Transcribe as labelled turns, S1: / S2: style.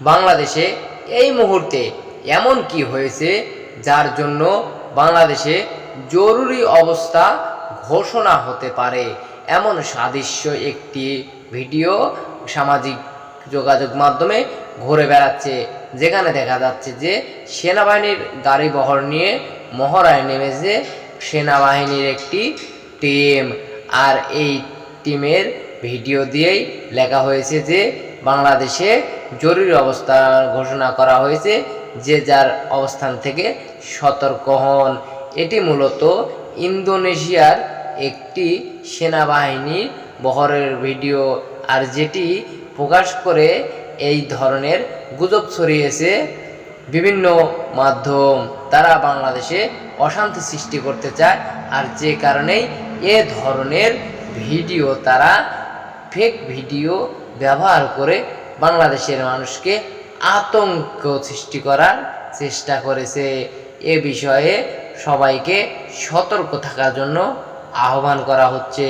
S1: বাংলাদেশে এই মুহূর্তে এমন কি হয়েছে যার জন্য বাংলাদেশে জরুরি অবস্থা ঘোষণা হতে পারে, এমন সাদৃশ্য একটি ভিডিও সামাজিক যোগাযোগ মাধ্যমে ঘুরে বেড়াচ্ছে, যেখানে দেখা যাচ্ছে যে সেনাবাহিনীর গাড়ি বহর নিয়ে মহড়ায় নেমেছে সেনাবাহিনীর একটি টিম। আর এই টিমের ভিডিও দিয়েই লেখা হয়েছে যে বাংলাদেশে জরুরি অবস্থা ঘোষণা করা হয়েছে, যে যার অবস্থান থেকে সতর্ক হন। এটি মূলত ইন্দোনেশিয়ার একটি সেনাবাহিনী বহরের ভিডিও, আর যেটি প্রকাশ করে এই ধরনের গুজব ছড়িয়েছে বিভিন্ন মাধ্যম। তারা বাংলাদেশে অশান্তি সৃষ্টি করতে চায়, আর যে কারণেই এ ধরনের ভিডিও, তারা ফেক ভিডিও ব্যবহার করে বাংলাদেশের মানুষকে আতঙ্ক সৃষ্টি করার চেষ্টা করেছে। এ বিষয়ে সবাইকে সতর্ক থাকার জন্য আহ্বান করা হচ্ছে।